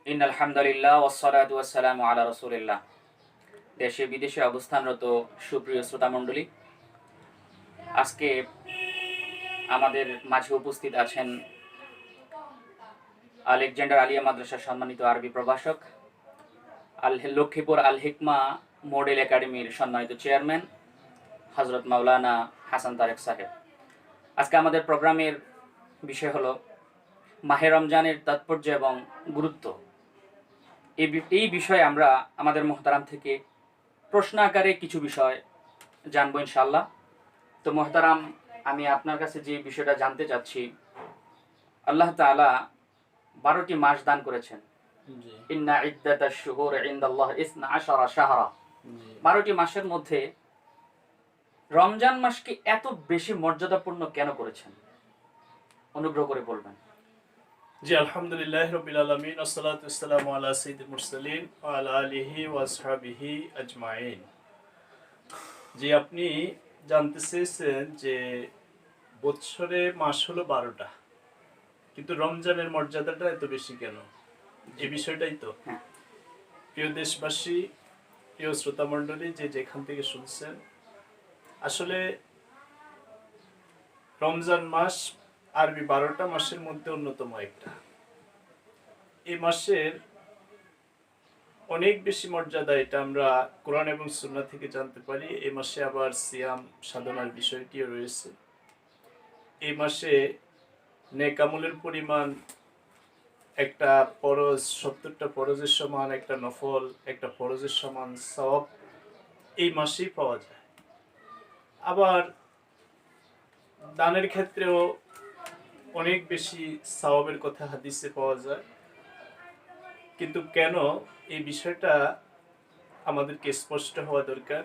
ইন্নাল হামদুলিল্লাহ ওয়াসসালাতু ওয়াসসালামু আলা রাসূলিল্লাহ। দেশে বিদেশে অবস্থানরত সুপ্রিয় শ্রোতামণ্ডলী, আজকে আমাদের মাঝে উপস্থিত আছেন আলেকজান্ডার আলিয়া মাদ্রাসার সম্মানিত আরবি প্রভাষক, লক্ষ্মীপুর আল হিকমা মডেল একাডেমির সম্মানিত চেয়ারম্যান হযরত মাওলানা হাসান তারেক সাহেব। আজকে আমাদের প্রোগ্রামের বিষয় হলো মাহে রমজানের তাৎপর্য এবং গুরুত্ব। এই বিষয়ে আমরা আমাদের মোহতারাম থেকে প্রশ্ন আকারে কিছু বিষয় জানবো ইনশাল্লাহ। তো মোহতারাম, আমি আপনার কাছে যে বিষয়টা জানতে চাচ্ছি, আল্লাহ তাআলা 12টি মাস দান করেছেন। ইন্না ইদ্দাতাশ শুহুর ইনদাল্লাহ 12 শাহরা। 12টি মাসের মধ্যে রমজান মাসকে এত বেশি মর্যাদাপূর্ণ কেন করেছেন? অনুগ্রহ করে বলবেন। জি, আলহামদুলিল্লাহ রাব্বিল আলামিন, আসসালাতু ওয়াসসালামু আলা সাইয়্যিদিল মুরসালিন ওয়া আলা আলিহি ওয়া আসহাবিহি আজমাইন। জি, আপনি জানতে চেয়েছেন যে বছরে মাস হলো 12টা, কিন্তু রমজানের মর্যাদাটা এত বেশি কেন? এই বিষয়টাই তো। প্রিয় দেশবাসী, প্রিয় শ্রোতামণ্ডলী, যে যেখান থেকে শুনছেন, আসলে রমজান মাস আরবি 12টা মাসের মধ্যে অন্যতম একটা। এই মাসের অনেক বেশি মর্যাদা, এটা আমরা কোরআন এবং সুন্নাহ থেকে জানতে পারি। এই মাসে আবার সিয়াম সাধনার বিষয়টিও রয়েছে। এই মাসে নেক আমলের পরিমাণ একটা ফরজ 70টা ফরজের সমান, একটা নফল একটা ফরজের সমান সওয়াব এই মাসেই পাওয়া যায়। আবার দানের ক্ষেত্রেও অনেক বেশি সওয়াবের কথা হাদিসে পাওয়া যায়। কিন্তু কেন, এই বিষয়টা আমাদেরকে স্পষ্ট হওয়া দরকার,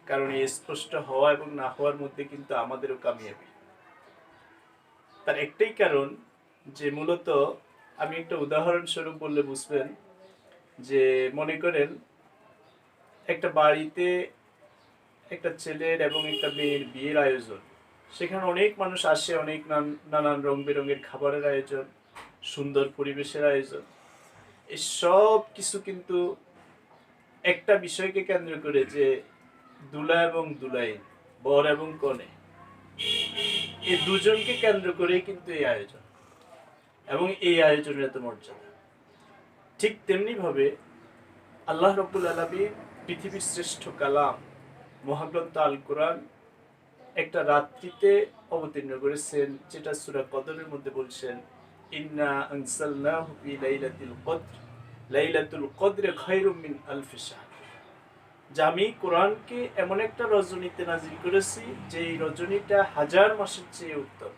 কারণ এই স্পষ্ট হওয়া এবং না হওয়ার মধ্যে কিন্তু আমাদেরও কামিয়াবি। তার একটাই কারণ যে মূলত, আমি একটা উদাহরণস্বরূপ বললে বুঝবেন, যে মনে করেন একটা বাড়িতে একটা ছেলের এবং একটা মেয়ের বিয়ের আয়োজন। সেখানে অনেক মানুষ আসে, অনেক নানান রং বেরঙের খাবারের আয়োজন, সুন্দর পরিবেশের আয়োজন। এই সব কিছু কিন্তু একটা বিষয়কে কেন্দ্র করে, যে দুলা এবং দুলাইন, বর এবং কনে, এই দুজনকে কেন্দ্র করে কিন্তু এই আয়োজন, এবং এই আয়োজনের এত মর্যাদা। ঠিক তেমনি ভাবে আল্লাহ রাব্বুল আলামিন পৃথিবীর শ্রেষ্ঠ কালাম মহাগ্রন্থ আল কোরআন একটা রাত্রিতে অবতীর্ণ করেছেন, যেটা সূরা কদরের মধ্যে বলছেন, ইন্না আনসালনাহু ফি লাইলাতিল কদর, লাইলাতুল কদর খায়রুম মিন আলফি শাহর। যে আমি কোরআনকে এমন একটা রজনীতে নাজিল করেছি, যে এই রজনীটা 1000 মাসের চেয়ে উত্তম।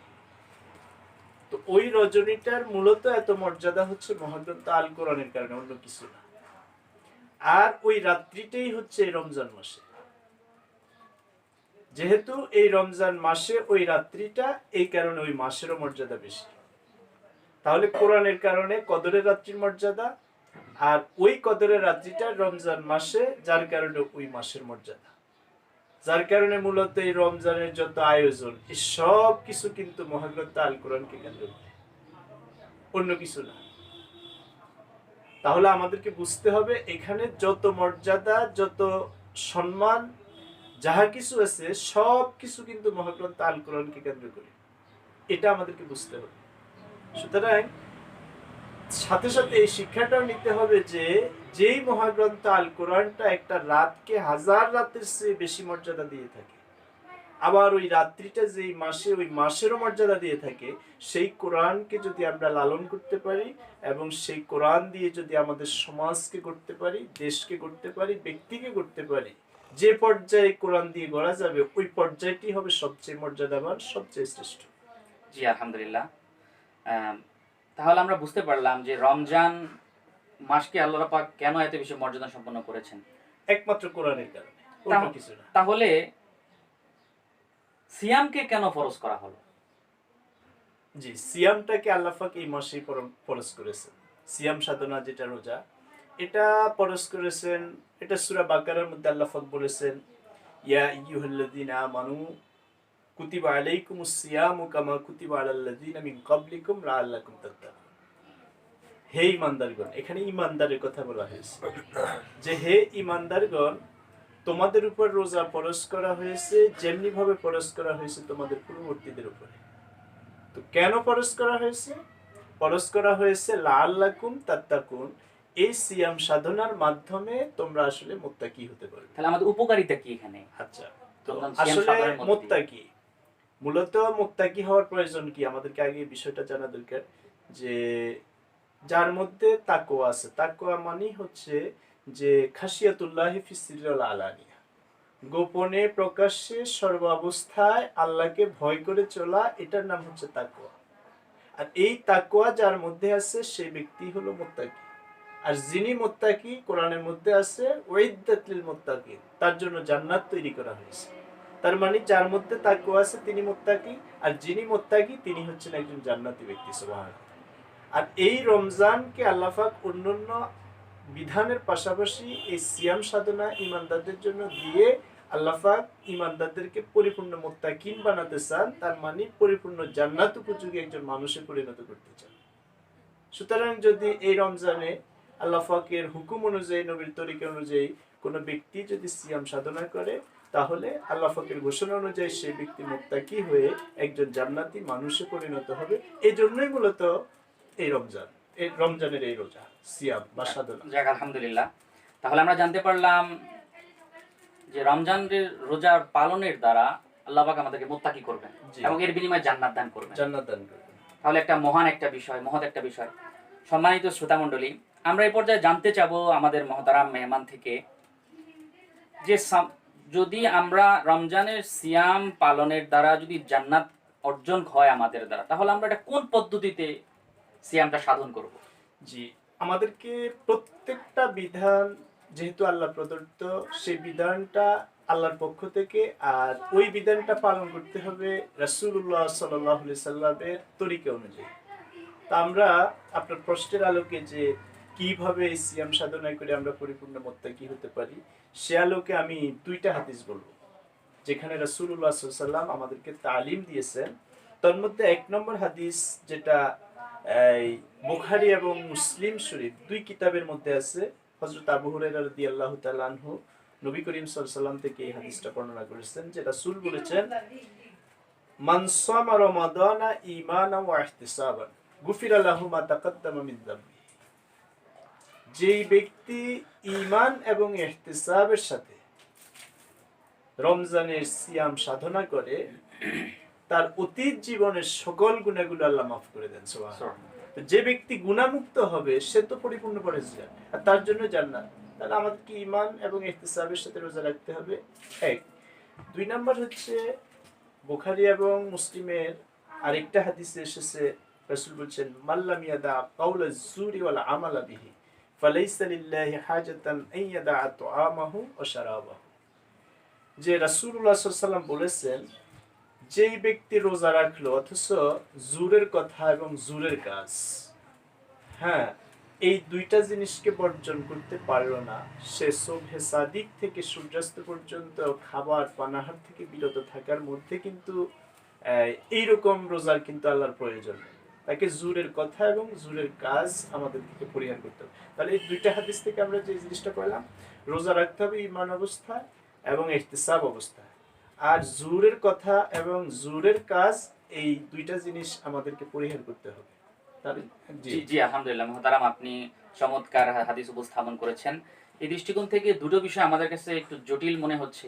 তো ওই রজনীটার মূলত এত মর্যাদা হচ্ছে মহাগ্রন্থ আল কোরআনের কারণে, অন্য কিছু না। আর ওই রাত্রিটাই হচ্ছে এই রমজান মাসে। যেহেতু এই রমজান মাসে ওই রাত্রিটা, এই কারণে ওই মাসেরও মর্যাদা বেশি। তাহলে কোরআনের কারণে কদরের রাত্রির মর্যাদা, আর ওই কদরের রাত্রিটা রমজান মাসে, যার কারণে ওই মাসের মর্যাদা। যার কারণে মূলত এই রমজানের যত আয়োজন, এই সব কিছু কিন্তু মহাগ্রন্থ আল কোরআনকে কেন্দ্র করে, অন্য কিছু না। তাহলে আমাদেরকে বুঝতে হবে, এখানে যত মর্যাদা, যত সম্মান, যাহা কিছু আছে, সব কিছু কিন্তু মহাগ্রন্থ আল কোরআনকে কেন্দ্র করে। এটা আমাদেরকে বুঝতে হবে। সুতরাং সাথে সাথে এই শিক্ষাটাও নিতে হবে যে, যেই মহাগ্রন্থ আল কোরআনটা একটা রাতকে 1000 রাতের চেয়ে বেশি মর্যাদা দিয়ে থাকে, আবার ওই রাত্রিটা যেই মাসে, ওই মাসেরও মর্যাদা দিয়ে থাকে, সেই কোরআনকে যদি আমরা লালন করতে পারি, এবং সেই কোরআন দিয়ে যদি আমাদের সমাজকে গড়তে পারি, দেশকে গড়তে পারি, ব্যক্তিকে গড়তে পারি, যে পর্যায়ে কোরআন দিয়ে গড়া যাবে, ওই পর্যায়টি হবে সবচেয়ে মর্যাদাবান, সবচেয়ে শ্রেষ্ঠ। জি, আলহামদুলিল্লাহ। তাহলে আমরা বুঝতে পারলাম যে রমজান মাসকে আল্লাহ পাক কেন এত বেশি মর্যাদা সম্পন্ন করেছেন, একমাত্র কোরআনের কারণে, অন্য কিছু না। তাহলে সিয়ামকে কেন ফরজ করা হলো? জি, সিয়ামটাকে আল্লাহ পাক এই মাসেই ফরজ করেছেন। সিয়াম সাধনা, যেটা রোজা, এটা ফরজ করেছেন। এটা সূরা বাকারার মধ্যে আল্লাহ পাক বলেছেন, ইয়া আইয়ুহাল্লাযীনা আমানু কুতিবা আলাইকুমুস সিয়ামু কামা কুতিবা আলাল্লাযীনা মিন ক্বাবলিকুম লাআল্লাকুম তাত্তাকুন। হে ইমানদারগণ, এখানে ইমানদারের কথা বলা হয়েছে, যে হে ইমানদারগণ, তোমাদের উপর রোজা ফরজ করা হয়েছে যেমনি ভাবে ফরজ করা হয়েছে তোমাদের পূর্ববর্তীদের উপরে। তো কেন ফরজ করা হয়েছে? ফরজ করা হয়েছে লাআল্লাকুম তাত্তাকুন, এই সিয়াম সাধনার মাধ্যমে তোমরা আসলে মুত্তাকি হতে পারবে। তাহলে আমাদের উপকারিতা কি এখানে? আচ্ছা, তো রমজান সিয়াম আসলে সাধনার মধ্যে দিয়ে। মুত্তাকি, মূলত মুত্তাকি হওয়ার প্রয়োজন কি? আমাদেরকে আগে এই বিষয়টা জানা দরকার যে যার মধ্যে তাকওয়া আছে। তাকওয়া মানে হচ্ছে যে খাশিয়াতুল্লাহি ফিস সিররি ওয়াল আলানিয়া, গোপনে প্রকাশ্যে সর্বাবস্থায় আল্লাহকে ভয় করে চলা, এটার নাম হচ্ছে তাকওয়া। আর এই তাকওয়া যার মধ্যে আছে সেই ব্যক্তি হলো মুত্তাকি। আর যিনি মুত্তাকি, কোরআনের মধ্যে আছে ওয়াইদ্দাত লিল মুত্তাকিন, তার জন্য জান্নাত তৈরি করা হয়েছে। তার মানে যার মধ্যে তাকওয়া আছে তিনি মুত্তাকি, আর যিনি মুত্তাকি তিনি হচ্ছেন একজন জান্নাতি ব্যক্তি। সুবহানাল্লাহ। আর এই রমজানকে আল্লাহ পাক অন্যান্য বিধানের পাশাপাশি এই সিয়াম সাধনা ইমানদারদের জন্য দিয়ে আল্লাহ পাক ইমানদারদেরকে পরিপূর্ণ মুত্তাকিন বানাতে চান। তার মানে পরিপূর্ণ জান্নাত উপযোগী একজন মানুষে পরিণত করতে চান। সুতরাং যদি এই রমজানে আল্লাহ পাকের হুকুম অনুযায়ী, নবীর তরিকা অনুযায়ী কোনো ব্যক্তি যদি সিয়াম সাধনা করে, তাহলে আল্লাহ পাকের ঘোষণা অনুযায়ী সেই ব্যক্তি মুত্তাকি হয়ে একজন জান্নাতি মানুষে পরিণত হবে। এই জন্যই মূলত এই রমজান, এই রমজানের এই রোজা, সিয়াম বা সাধনা। যাক, আলহামদুলিল্লাহ। তাহলে আমরা জানতে পারলাম যে রমজানের রোজার পালনের দ্বারা আল্লাহ পাক আমাদেরকে মুত্তাকি করবেন জি। এবং এর বিনিময়ে জান্নাত দান করবেন। জান্নাত দান করবেন। তাহলে একটা মহান একটা বিষয়, মহৎ একটা বিষয়। সম্মানিত শ্রোতা মণ্ডলী, আমরা এই পর্যায়ে জানতে চাবো আমাদের মহতারাম মেহমান থেকে যে যদি আমরা রমজানের সিয়াম পালনের দ্বারা যদি জান্নাত অর্জন হয় আমাদের দ্বারা, তাহলে আমরা এটা কোন পদ্ধতিতে সিয়ামটা সাধন করব? জি, আমাদেরকে প্রত্যেকটা বিধান যেহেতু আল্লাহ প্রদত্ত, সেই বিধানটা আল্লাহর পক্ষ থেকে, আর ওই বিধানটা পালন করতে হবে রাসূলুল্লাহ সাল্লাল্লাহু আলাইহি সাল্লামের তরিকা অনুযায়ী। তা আমরা আপনার প্রশ্নের আলোকে যে কিভাবে এই সিয়াম সাধনা করে আমরা পরিপূর্ণ মুত্তাকি হতে পারি, সে আলোকে আমি দুইটা হাদিস বলবো যেখানে রাসূলুল্লাহ সাল্লাল্লাহু আলাইহি সাল্লাম আমাদেরকে তালিম দিয়েছেন। তার মধ্যে এক নম্বর হাদিস, যেটা এই বুখারী এবং মুসলিম শরীফ দুই কিতাবের মধ্যে আছে। হযরত আবু হুরায়রা রাদিয়াল্লাহু তাআলা আনহু নবী করিম সাল্লাল্লাহু আলাইহি সাল্লাম থেকে এই হাদিসটা বর্ণনা করেছেন যে রাসূল বলেছেন, মান সামা রমাদানা ঈমানান ওয়া ইহতিসাবান গুফিরা লাহু মা তাকাদ্দামা মিন যামবি। যেই ব্যক্তি ঈমান এবং ইহতিসাবের সাথে রমজানের সিয়াম সাধনা করে, তার অতীত জীবনের সকল গুনাহগুলো আল্লাহ মাফ করে দেন। সুবহানাল্লাহ। তো যে ব্যক্তি গুনাহমুক্ত হবে সে তো পরিপূর্ণ পরেজগার, আর তার জন্য জান্নাত। তাহলে আমাদেরকে ঈমান এবং ইহতিসাবের সাথে রোজা রাখতে হবে, এক। দুই নাম্বার হচ্ছে বুখারী এবং মুসলিমের আরেকটা হাদিসে এসেছে, রাসূল বলেছেন, মাল্লাম ইয়াদা কাওলা যুরি ওয়াল আমালা বিহি ফালাইসা লিল্লাহি হাজাতান আন ইয়াদা তুআমাহু ওয়া শারাবাহু। যে রাসূলুল্লাহ সাল্লাল্লাহু আলাইহি ওয়াসাল্লাম বলেছেন, যেই ব্যক্তি রোজা রাখলো অথচ জুরের কথা এবং জুরের কাজ, হ্যাঁ, এই দুইটা জিনিসকে বর্জন করতে পারলো না, সে সুবহে সাদিক থেকে সূর্যাস্ত পর্যন্ত খাবার পানাহার থেকে বিরত থাকার মধ্যে কিন্তু এইরকম রোজার কিন্তু আল্লাহর প্রয়োজন নেই। তাকে জুরের কথা এবং জুরের কাজ আমাদের থেকে পরিহার করতে হবে। তাহলে এই দুইটা হাদিস থেকে আমরা যে জিনিসটা পেলাম, রোজা রাখতে হবে ঈমান অবস্থায় এবং ইহতিসাব অবস্থায়, আর জুরের কথা এবং জুরের কাজ, এই দুইটা জিনিস আমাদেরকে পরিহার করতে হবে। জি জি, আলহামদুলিল্লাহ মুহতারাম, আপনি চমৎকার হাদিস উপস্থাপন করেছেন। এই দৃষ্টিকোণ থেকে দুটো বিষয় আমাদের কাছে একটু জটিল মনে হচ্ছে,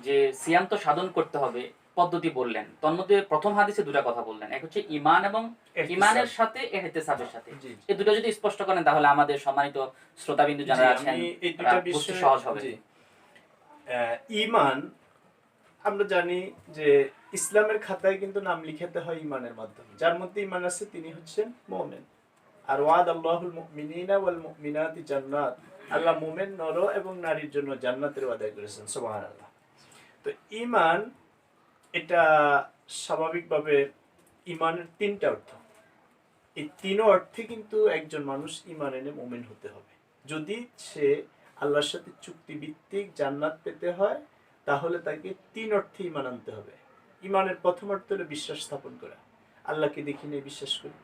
যে সিয়াম তো সাধন করতে হবে, পদ্ধতি বললেন, তন্মধ্যে প্রথম হাদিসে দুটো কথা বললেন, এক হচ্ছে ঈমান এবং ঈমানের সাথে ইহতিসাবের সাথে। এই দুটো যদি স্পষ্ট করেন তাহলে আমাদের সম্মানিত শ্রোতাবিন্দু যারা আছেন এই দুটো বিষয় সহজ হবে। ঈমান, আমরা জানি যে ইসলামের খাতায় কিন্তু নাম লিখাতে হয় ঈমানের মাধ্যমে। যার মধ্যে ঈমান আছে তিনি হচ্ছেন মুমিন। আর ওয়াদাল্লাহুল মুমিনিনা ওয়াল মুমিনাতি জান্নাত, আল্লাহ মুমিন নর এবং নারীর জন্য জান্নাতের ওয়াদা করেছেন। সুবহানাল্লাহ। তো ঈমান, এটা স্বাভাবিকভাবে ঈমানের তিনটা অর্থ। এই তিন অর্থে কিন্তু একজন মানুষ ঈমান এনে মুমিন হতে হবে। যদি সে আল্লাহর সাথে চুক্তিভিত্তিক জান্নাত পেতে হয়, তাহলে তাকে তিন অর্থে ঈমান আনতে হবে। ঈমানের প্রথম অর্থ হলো বিশ্বাস স্থাপন করা, আল্লাহকে দেখি নিয়ে বিশ্বাস করি।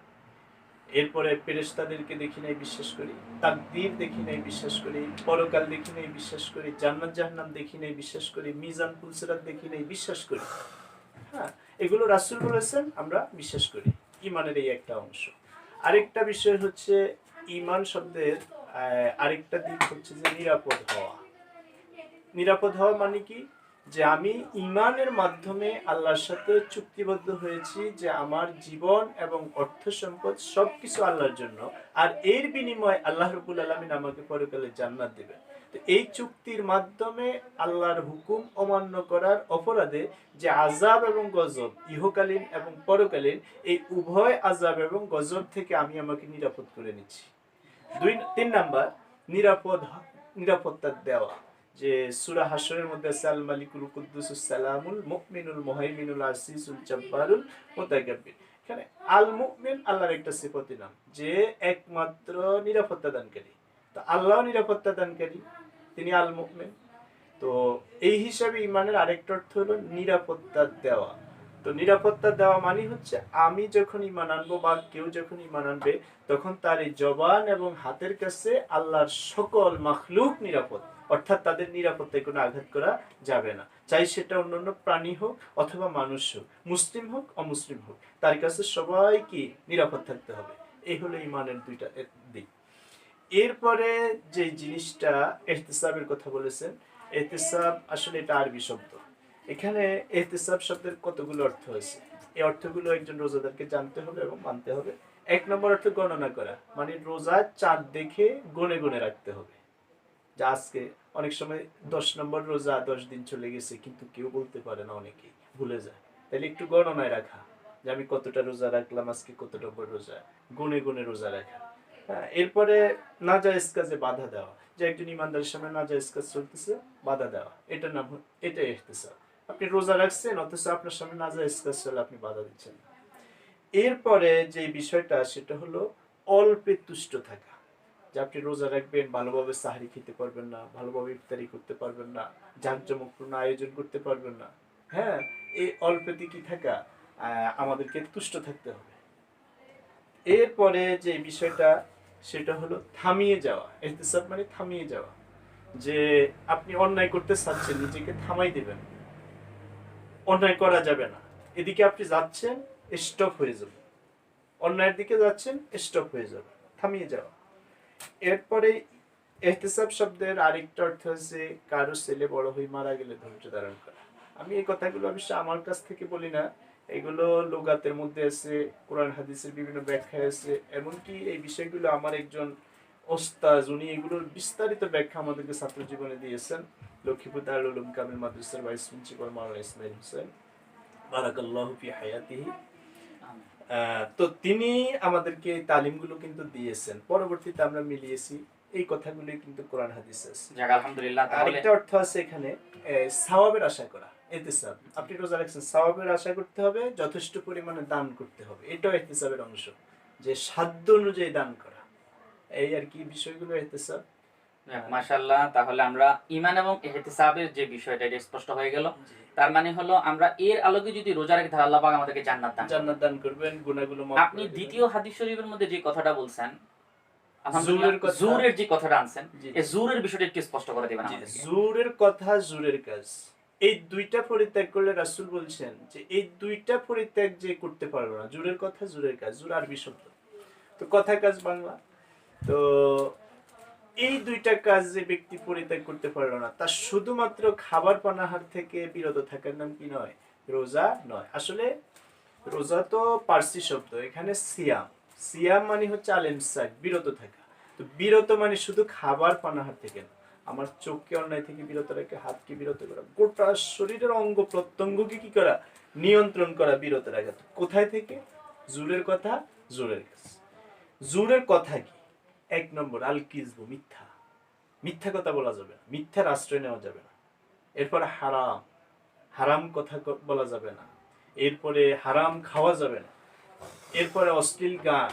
এরপরে ফেরেশতাদেরকে দেখি নাই বিশ্বাস করি, তাকদীর দেখি নাই বিশ্বাস করি, পরকাল দেখি নাই বিশ্বাস করি, জান্নাত জাহান্নাম দেখি নাই বিশ্বাস করি, মিজান পুলসিরাত দেখি নাই বিশ্বাস করি। হ্যাঁ, এগুলো রাসূল বলেছেন, আমরা বিশ্বাস করি। ঈমানের এই একটা অংশ। আরেকটা বিষয় হচ্ছে ঈমান শব্দের আরেকটা দিক হচ্ছে যে নিরাপদ হওয়া। নিরাপদ হওয়া মানে কি, যে আমি ঈমানের মাধ্যমে আল্লাহর সাথে চুক্তিবদ্ধ হয়েছি যে আমার জীবন এবং অর্থ সম্পদ সবকিছু আল্লাহর জন্য, আর এর বিনিময়ে আল্লাহ রাব্বুল আলামিন আমাকে পরকালে জান্নাত দিবেন। তো এই চুক্তির মাধ্যমে আল্লাহর হুকুম অমান্য করার অপরাধে যে আযাব এবং গজব, ইহকালীন এবং পরকালীন, এই উভয় আযাব এবং গজব থেকে আমি আমাকে নিরাপদ করে নিচ্ছি। 3 নাম্বার, নিরাপত্তা দেওয়া। যে সূরা হাশরের মধ্যে আছে আল মালিকুল কুদ্দুসুস সালামুল মুমিনুল মুহাইমিনুল আসিসুল জব্বারুল মুতাকাব্বির। এখানে আল মুমিন আল্লাহর একটা সিফাতি নাম, যে একমাত্র নিরাপত্তা দানকারী। তো আল্লাহ নিরাপত্তা দানকারী, তিনি আল মুমিন। তো এই হিসাবে ঈমানের আরেকটা অর্থ হলো নিরাপত্তা দেওয়া। তো নিরাপত্তা দেওয়া মানে হচ্ছে আমি যখন ঈমান আনবো বা কেউ যখন ঈমান আনবে, তখন তার এই জবান এবং হাতের কাছে আল্লাহর সকল মাখলুক নিরাপদ, অর্থাৎ তাদের নিরাপত্তায় কোনো আঘাত করা যাবে না। চাই সেটা অন্যান্য প্রাণী হোক অথবা মানুষ হোক, মুসলিম হোক অমুসলিম হোক, তার কাছে সবাই কি নিরাপদ থাকতে হবে। এই হলো ঈমানের দুইটা দিক। এরপরে যে জিনিসটা ইহতিসাবের কথা বলেছেন, ইহতিসাব আসলে এটা আরবি শব্দ। এখানে ইহতিসাব শব্দের কতগুলো অর্থ আছে, এই অর্থগুলো একজন রোজাদারকে জানতে হবে এবং মানতে হবে। 1 নম্বর অর্থ গণনা করা, মানে রোজা চাঁদ দেখে গনে গনে রাখতে হবে। যে আজকে অনেক সময় 10 নম্বর রোজা, 10 দিন চলে গেছে, কিন্তু কেউ বলতে পারে না, অনেকেই ভুলে যায়। তাহলে একটু গণনায় রাখা, যে আমি কতটা রোজা রাখলাম, আজকে কত নম্বর রোজা, গুনে গুনে রোজা রাখা। হ্যাঁ, এরপরে নাজায়েজ কাজে বাধা দেওয়া, যে একজন ইমানদারের সামনে নাজায়েজ কাজ চলতেছে, বাধা দেওয়া, এটার নাম, এটা ইহতিসাব। আপনি রোজা রাখছেন অথচ আপনার সামনে নাজায়েজ কাজ চলে, আপনি বাধা দিচ্ছেন। এরপরে যে বিষয়টা, সেটা হলো অল্পে তুষ্ট থাকা। যে আপনি রোজা রাখবেন, ভালোভাবে সাহরি খেতে পারবেন না, ভালোভাবে ইফতারি করতে পারবেন না, জাঁকজমকপূর্ণ আয়োজন করতে পারবেন না। হ্যাঁ, এই অল্পেতে কি থাকা, আমাদেরকে তুষ্ট থাকতে হবে। এরপরে যে বিষয়টা, সেটা হলো থামিয়ে যাওয়া। ইহতিসাব মানে থামিয়ে যাওয়া, যে আপনি অন্যায় করতে চাচ্ছেন, নিজেকে থামাই দিবেন, অন্যায় করা যাবে না। এদিকে আপনি যাচ্ছেন, স্টপ হয়ে যাবে, অন্যায়ের দিকে যাচ্ছেন, স্টপ হয়ে যাবে, থামিয়ে যাওয়া। এরপরে ইহতিসাব শব্দের আরেকটা অর্থ হচ্ছে কারো ছেলে বড় হয়ে মারা গেলে ধৈর্য ধারণ করা। আমি এই কথাগুলো অবশ্য আমার কাছ থেকে বলি না, এগুলো লুগাতের মধ্যে আছে, কোরআন হাদিসের বিভিন্ন ব্যাখ্যায় আছে। এমনকি এই বিষয়গুলো আমার একজন ওস্তাদ, উনি এগুলোর বিস্তারিত ব্যাখ্যা আমাদেরকে ছাত্র জীবনে দিয়েছেন। লক্ষ্মীপুর দারুল উলুম কামিল মাদ্রাসার ভাইস প্রিন্সিপাল মাওলানা ইসমাইল হোসেন, বারাকাল্লাহু ফি হায়াতিহি। তো তিনি আমাদেরকে তালিমগুলো কিন্তু দিয়েছেন, পরবর্তীতে আমরা মিলিয়েছি। এই কথাগুলো কিন্তু কোরআন হাদিসে আছে। যাক আলহামদুলিল্লাহ। তাহলে আরেকটা অর্থ আছে এখানে, সওয়াবের আশা করা। ইহতিসাব, আপনি রোজা রাখছেন, সওয়াবের আশা করতে হবে, যথেষ্ট পরিমাণে দান করতে হবে, এটাও ইহতিসাবের অংশ, যে সাধ্য অনুযায়ী দান করা। এই আর কি বিষয়গুলো ইহতিসাব। মাশাআল্লাহ, তাহলে আমরা ঈমান এবং ইহতিসাবের যে বিষয়টা, এটা স্পষ্ট হয়ে গেল। তার মানে হলো আমরা এর আলোকে যদি রোজা রাখি, তাহলে আল্লাহ পাক আমাদেরকে জান্নাত দান করবেন, গুনাহগুলো মাফ আপনি করে দিবেন। দ্বিতীয় হাদিস শরীফের মধ্যে যে কথাটা বলছেন, জুরের কথা, জুরের যে কথাটা আনছেন, এই জুরের বিষয়টা একটু স্পষ্ট করে দিবেন আমাদেরকে। জুরের কথা, জুরের কাজ, এই দুইটা পরিত্যাগ করলে রাসূল বলছেন যে এই দুইটা পরিত্যাগ যে করতে পারবে না। জুরের কথা, জুরের কাজ, জুর আরবি শব্দ, তো কথা কাজ বাংলা। তো এই দুইটা কাজ যে ব্যক্তি পরিত্যাগ করতে পারলো না, তা শুধুমাত্র খাবার পানাহার থেকে বিরত থাকার নাম কি নয়? রোজা নয়। আসলে রোজা তো পার্সি শব্দ, এখানে সিয়াম, সিয়াম মানে হচ্ছে আল-ইমসাক, বিরত থাকা। তো বিরত মানে শুধু খাবার পানাহার থেকে না, আমার চোখকে অন্যায় থেকে বিরত রাখা, হাতকে বিরত করা, গোটা শরীরের অঙ্গ প্রত্যঙ্গকে কি করা, নিয়ন্ত্রণ করা, বিরত রাখা। তো কোথায় থেকে? জুরের কথা, জোরের কাজ। জুরের কথা কি? 1 নম্বর আল কিযবু, মিথ্যা, মিথ্যা কথা বলা যাবে না, মিথ্যার আশ্রয় নেওয়া যাবে না। এরপরে হারাম, হারাম কথা বলা যাবে না। এরপরে হারাম খাওয়া যাবে না। এরপরে অশ্লীল গান।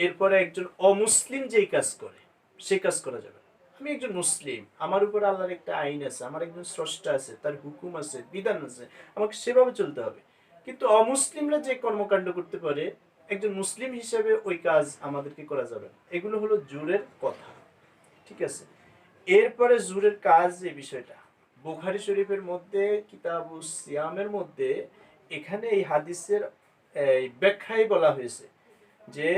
এরপরে একজন অমুসলিম যেই কাজ করে, সেই কাজ করা যাবে না। আমি একজন মুসলিম, আমার উপর আল্লাহর একটা আইন আছে, আমার একজন স্রষ্টা আছে, তার হুকুম আছে, বিধান আছে, আমাকে সেভাবে চলতে হবে। কিন্তু অমুসলিমরা যে কর্মকাণ্ড করতে পারে, একজন মুসলিম হিসেবে ওই কাজ আমাদেরকে করা যাবে না। এগুলো হলো জোরের কথা, ঠিক আছে। এরপরে জোরের কাজ যে বিষয়টা বুখারী শরীফের মধ্যে কিতাবুস সিয়ামের মধ্যে এখানে এই হাদিসের এই ব্যাখ্যায় বলা হয়েছে যে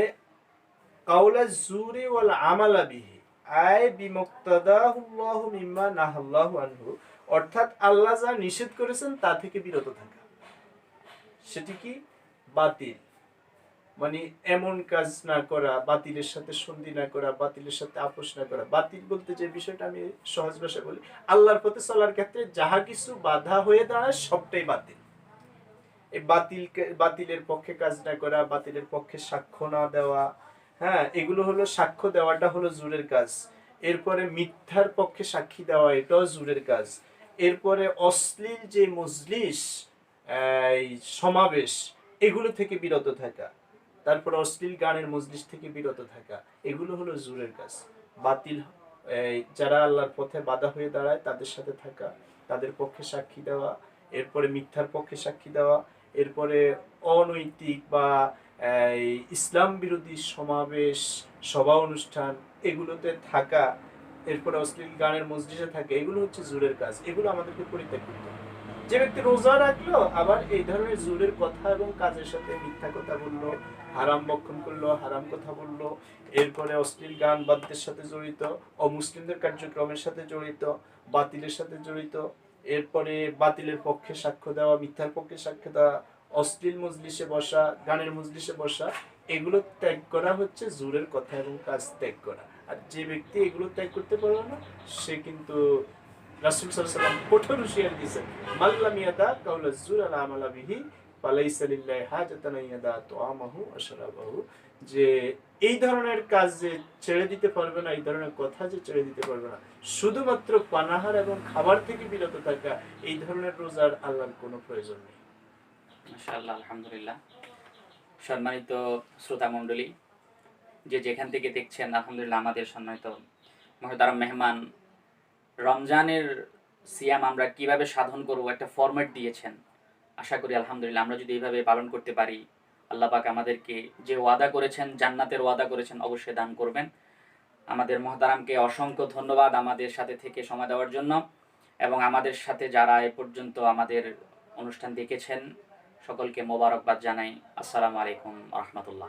কাউলা জুরি ওয়াল আমালা বিহি আই বিমুক্তাদাহুল্লাহু মিম্মা নাহাল্লাহু আনহু, অর্থাৎ আল্লাহ যা নিষেধ করেছেন তা থেকে বিরত থাকা। সেটি কি? বাতিল, মানে এমন কাজ না করা, বাতিলের সাথে সন্ধি না করা, বাতিলের সাথে আপোষ না করা। বাতিল বলতে যে বিষয়টা আমি সহজ ভাষায় বলি, আল্লাহর পথে চলার ক্ষেত্রে যাহা কিছু বাধা হয়ে দাঁড়ায় সবটাই বাতিল। এই বাতিলের পক্ষে কাজ না করা, বাতিলের পক্ষে সাক্ষ্য না দেওয়া, হ্যাঁ, এগুলো হলো, সাক্ষ্য দেওয়াটা হলো জোরের কাজ। এরপরে মিথ্যার পক্ষে সাক্ষী দেওয়া, এটাও জোরের কাজ। এরপরে অশ্লীল যে মজলিস, এই সমাবেশ, এগুলো থেকে বিরত থাকা, তারপর অশ্লীল গানের মজলিস থেকে বিরত থাকা, এগুলো হলো জোরের কাজ। বাতিল যারা আল্লাহর পথে বাধা হয়ে দাঁড়ায় তাদের সাথে থাকা, তাদের পক্ষে সাক্ষী দেওয়া, এরপরে মিথ্যার পক্ষে সাক্ষী দেওয়া, এরপরে অনৈতিক বা ইসলাম বিরোধী সমাবেশ, সভা অনুষ্ঠান, এগুলোতে থাকা, এরপরে অশ্লীল গানের মজলিসে থাকে, এগুলো হচ্ছে জোরের কাজ। এগুলো আমাদেরকে পরিত্যাগ করতে হবে। যে ব্যক্তি রোজা রাখলো আবার এই ধরনের জোরের কথা এবং কাজের সাথে মিথ্যা কথা বললো, হারাম বক্ষণ করলো, হারাম কথা বললো, এরপরে অশ্লীল গান বাদ্যের সাথে জড়িত, অমুসলিমদের কার্যক্রমের সাথে জড়িত, বাতিলের সাথে জড়িত, এরপরে বাতিলের পক্ষে সাক্ষ্য দেওয়া, মিথ্যার পক্ষে সাক্ষ্য দেওয়া, অশ্লীল মজলিসে বসা, গানের মজলিসে বসা, এগুলো ত্যাগ করা হচ্ছে জোরের কথা এবং কাজ ত্যাগ করা। আর যে ব্যক্তি এগুলো ত্যাগ করতে পারবে না, সে কিন্তু রাসূল সাল্লাল্লাহু আলাইহি ওয়াসাল্লাম কঠোর হুঁশিয়ারি দিয়েছেন, মাল্লাম ইয়াদা কাউলা যুর আলা আমালা বিহি ফালাইসা লিল্লাহি হাজাতান ইয়াদা তুআমাহু ওয়া শারাবাহু, যে এই ধরনের কাজ যে ছেড়ে দিতে পারবে না, এই ধরনের কথা যে ছেড়ে দিতে পারবে না, শুধুমাত্র পানাহার এবং খাবার থেকে বিরত থাকা, এই ধরনের রোজার আল্লাহর কোনো প্রয়োজন নেই। মাশাআল্লাহ, আলহামদুলিল্লাহ। সম্মানিত শ্রোতা মণ্ডলী, যে যেখান থেকে দেখছেন, আলহামদুলিল্লাহ আমাদের সম্মানিত মহতারাম মেহমান রমজানের সিয়াম আমরা কিভাবে সাধন করব একটা ফরম্যাট দিয়েছেন। আশা করি আলহামদুলিল্লাহ আমরা যদি এইভাবে পালন করতে পারি, আল্লাহ পাক আমাদেরকে যে ওয়াদা করেছেন, জান্নাতের ওয়াদা করেছেন, অবশ্যই দান করবেন। আমাদের মহতারামকে অসংখ্য ধন্যবাদ আমাদের সাথে থেকে সময় দেওয়ার জন্য, এবং আমাদের সাথে যারা এ পর্যন্ত আমাদের অনুষ্ঠান দেখেছেন সকলকে মোবারকবাদ জানাই। আসসালামু আলাইকুম রহমতুল্লাহ।